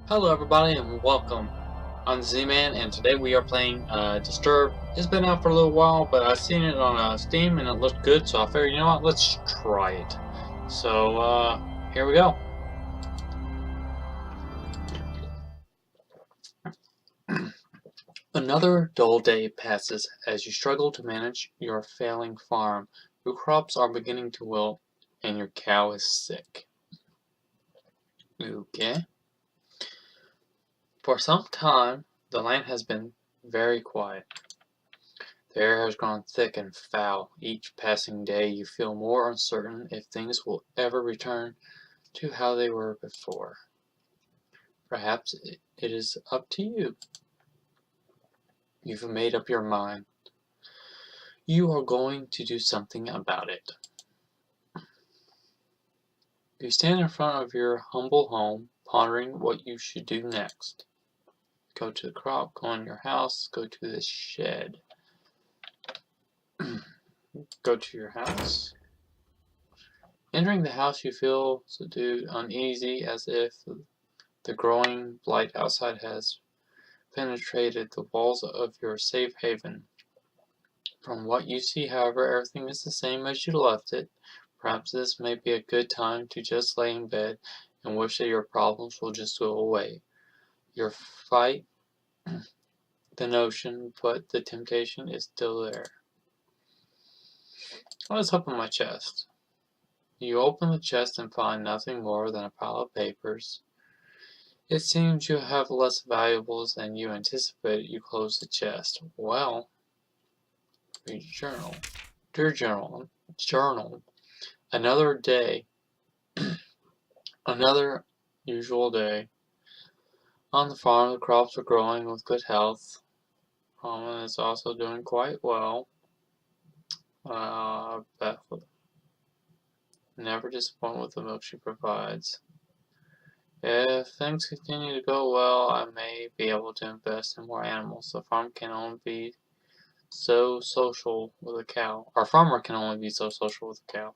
Hello everybody and welcome. I'm Z-Man and today we are playing Disturbed. It's been out for a little while, but I've seen it on Steam and it looked good, so I figured, you know what, let's try it. So, here we go. Another dull day passes as you struggle to manage your failing farm. Your crops are beginning to wilt and your cow is sick. Okay. For some time, the land has been very quiet. The air has grown thick and foul. Each passing day you feel more uncertain if things will ever return to how they were before. Perhaps it is up to you. You've made up your mind. You are going to do something about it. You stand in front of your humble home, pondering what you should do next. Go to the crop, go in your house, go to the shed. Go to your house. Entering the house, you feel subdued, uneasy, as if the growing blight outside has penetrated the walls of your safe haven. From what you see, however, everything is the same as you left it. Perhaps this may be a good time to just lay in bed and wish that your problems will just go away. You fight the notion, but the temptation is still there. Let's open my chest. You open the chest and find nothing more than a pile of papers. It seems you have less valuables than you anticipated. You close the chest. Well, read your journal. Dear journal. Another day. Another usual day. On the farm, the crops are growing with good health. Mama is also doing quite well. Beth never disappointed with the milk she provides. If things continue to go well, I may be able to invest in more animals. The farm can only be so social with a cow. Our farmer can only be so social with a cow.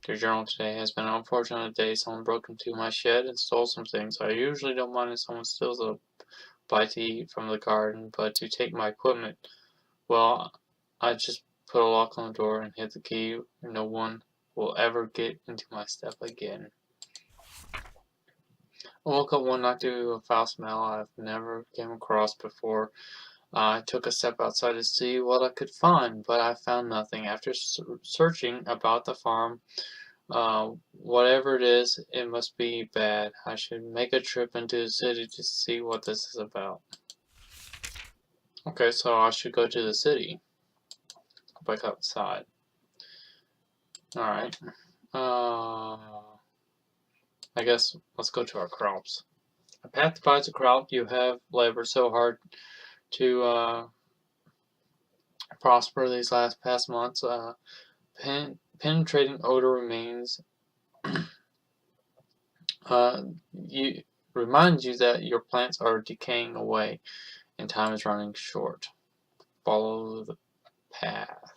Dear journal, today has been an unfortunate day. Someone broke into my shed and stole some things. I usually don't mind if someone steals a bite to eat from the garden, but to take my equipment, well, I just put a lock on the door and hit the key. No one will ever get into my stuff again. I woke up one night to a foul smell I've never came across before. I took a step outside to see what I could find, but I found nothing. After searching about the farm, whatever it is, it must be bad. I should make a trip into the city to see what this is about. Okay, so I should go to the city. Go back outside. Alright. I guess let's go to our crops. A path divides a crop. You have labored so hard to prosper these past months. Penetrating odor remains. You reminds you that your plants are decaying away and time is running short. Follow the path.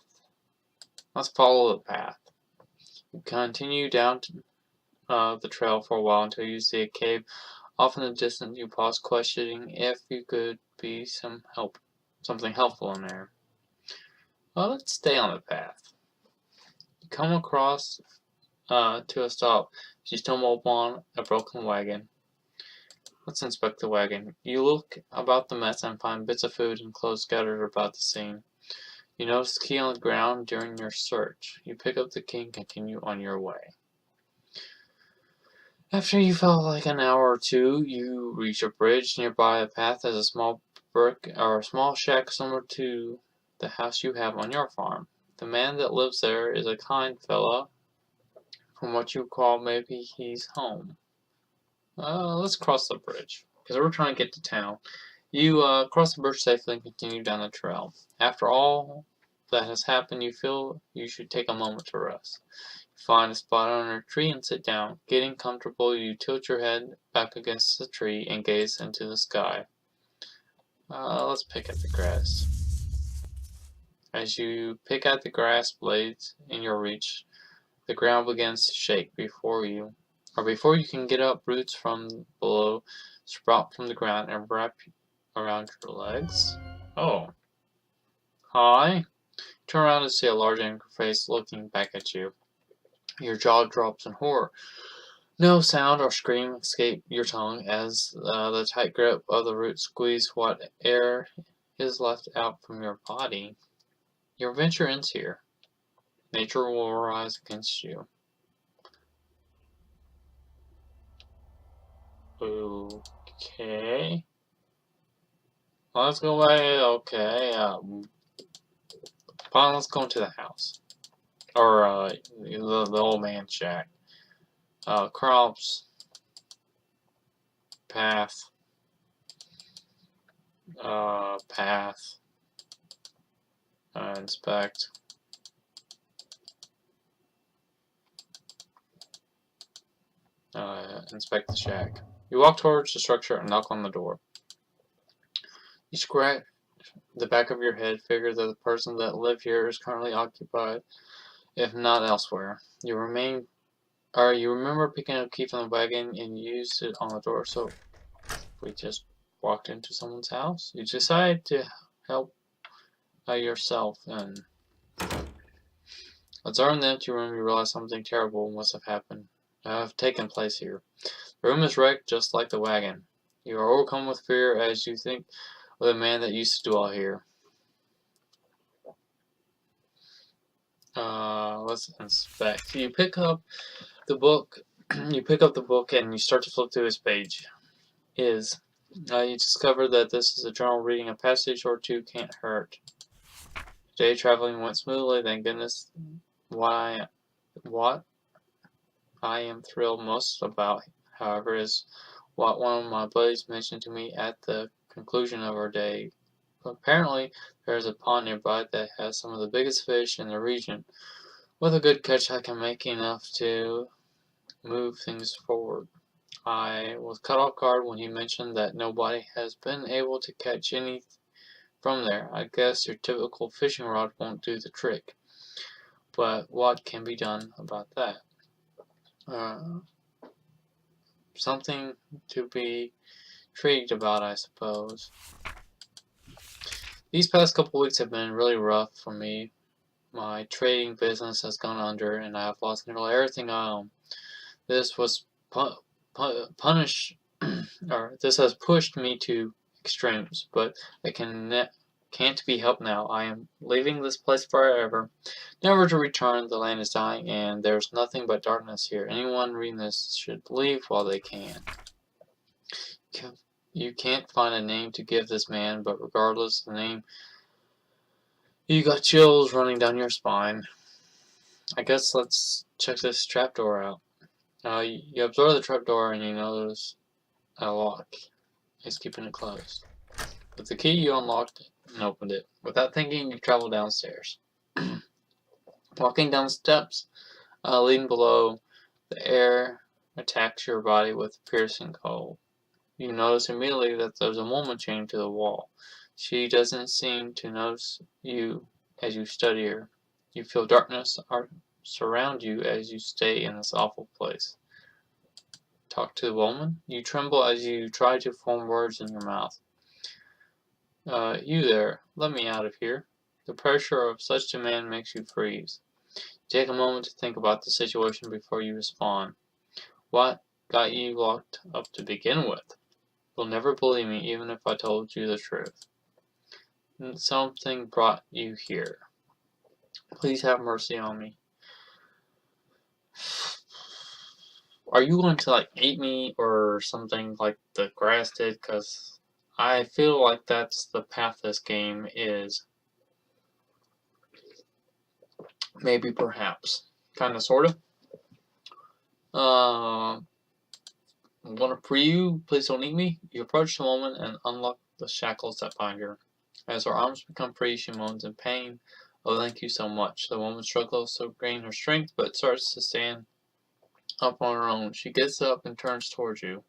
Let's follow the path. You continue down the trail for a while until you see a cave. Off in the distance, you pause, questioning if you could be something helpful in there. Well, let's stay on the path. You come across to a stop. You stumble upon a broken wagon. Let's inspect the wagon. You look about the mess and find bits of food and clothes scattered about the scene. You notice the key on the ground during your search. You pick up the key and continue on your way. After you felt like an hour or two, you reach a bridge. Nearby the path has a small brick or a small shack similar to the house you have on your farm. The man that lives there is a kind fella. From what you call, maybe he's home. Let's cross the bridge, because we're trying to get to town. You cross the bridge safely and continue down the trail. After all that has happened, you feel you should take a moment to rest. You find a spot under a tree and sit down. Getting comfortable, you tilt your head back against the tree and gaze into the sky. Let's pick at the grass. As you pick at the grass blades in your reach, the ground begins to shake before you. or before you can get up, roots from below sprout from the ground and wrap around your legs. Oh. Hi. Turn around and see a large angry face looking back at you. Your jaw drops in horror. No sound or scream escape your tongue as the tight grip of the roots squeeze what air is left out from your body. Your venture ends here. Nature will rise against you. Okay. Let's go away. Okay. Fine, let's go into the house. Or the old man shack. Crops. Path. Path. Inspect. Inspect the shack. You walk towards the structure and knock on the door. You scratch the back of your head, figure that the person that lived here is currently occupied, if not elsewhere. You remember picking up a key from the wagon and used it on the door, so we just walked into someone's house. You decide to help yourself and as you're in the empty room, you realize something terrible must have taken place here. The room is wrecked just like the wagon. You are overcome with fear as you think of the man that used to dwell here. Let's inspect. You pick up the book. You pick up the book and you start to flip through its page. You discover that this is a journal. Reading a passage or two can't hurt. Today traveling went smoothly. Thank goodness. What I am thrilled most about, however, is what one of my buddies mentioned to me at the conclusion of our day. Apparently, there is a pond nearby that has some of the biggest fish in the region. With a good catch, I can make enough to move things forward. I was caught off guard when he mentioned that nobody has been able to catch any from there. I guess your typical fishing rod won't do the trick. But what can be done about that? Something to be intrigued about, I suppose. These past couple weeks have been really rough for me. My trading business has gone under, and I have lost nearly everything I own. This was this has pushed me to extremes, but it can't be helped now. I am leaving this place forever, never to return. The land is dying, and there's nothing but darkness here. Anyone reading this should leave while they can. You can't find a name to give this man, but regardless of the name, you got chills running down your spine. I guess let's check this trapdoor out. You observe the trapdoor and you notice a lock. It's keeping it closed. With the key, you unlocked it and opened it. Without thinking, you travel downstairs. Walking down the steps, leading below, the air attacks your body with piercing cold. You notice immediately that there's a woman chained to the wall. She doesn't seem to notice you as you study her. You feel darkness surround you as you stay in this awful place. Talk to the woman. You tremble as you try to form words in your mouth. You there, let me out of here. The pressure of such demand makes you freeze. Take a moment to think about the situation before you respond. What got you locked up to begin with? You'll never believe me even if I told you the truth. Something brought you here. Please have mercy on me. Are you going to eat me or something like the grass did? Because I feel like that's the path this game is. Maybe, perhaps. Kinda, sorta. I'm gonna free you. Please don't eat me. You approach the woman and unlock the shackles that bind her. As her arms become free, she moans in pain. Oh, thank you so much. The woman struggles to gain her strength, but starts to stand up on her own. She gets up and turns towards you.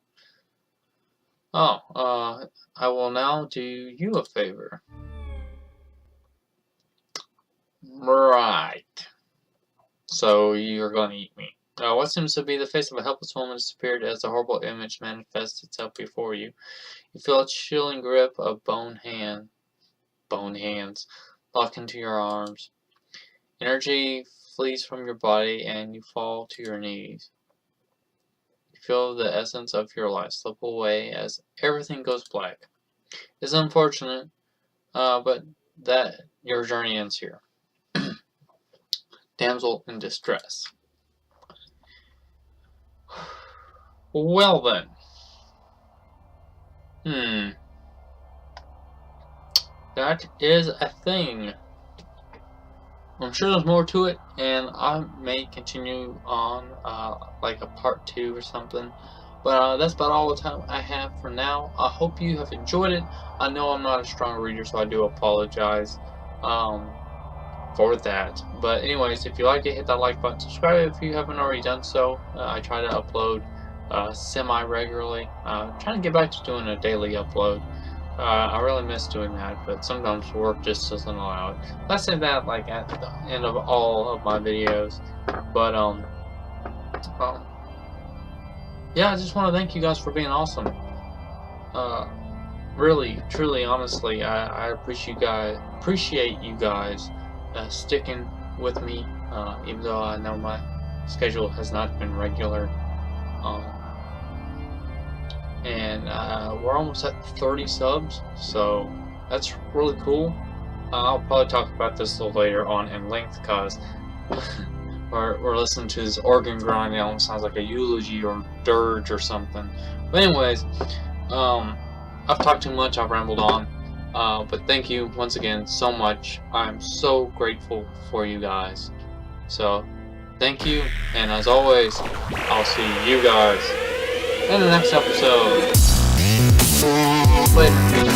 Oh, I will now do you a favor. Right. So you're gonna eat me. What seems to be the face of a helpless woman disappeared as a horrible image manifests itself before you. You feel a chilling grip of bone hands lock into your arms. Energy flees from your body and you fall to your knees. You feel the essence of your life slip away as everything goes black. It's unfortunate, but that your journey ends here. Damsel in distress. Well then. That is a thing. I'm sure there's more to it, and I may continue on like a part 2 or something. But that's about all the time I have for now. I hope you have enjoyed it. I know I'm not a strong reader, so I do apologize for that. But anyways, if you like it, hit that like button. Subscribe if you haven't already done so. I try to upload semi-regularly. Trying to get back to doing a daily upload. I really miss doing that, but sometimes work just doesn't allow it. I say that like at the end of all of my videos. But yeah, I just want to thank you guys for being awesome. Really, truly, honestly, I appreciate you guys sticking with me, even though I know my schedule has not been regular. And we're almost at 30 subs, so that's really cool. I'll probably talk about this a little later on in length, because we're listening to this organ grind. It almost sounds like a eulogy or dirge or something. But anyways, I've talked too much, I've rambled on, but thank you once again so much. I'm so grateful for you guys. So thank you, and as always, I'll see you guys in the next episode. Later.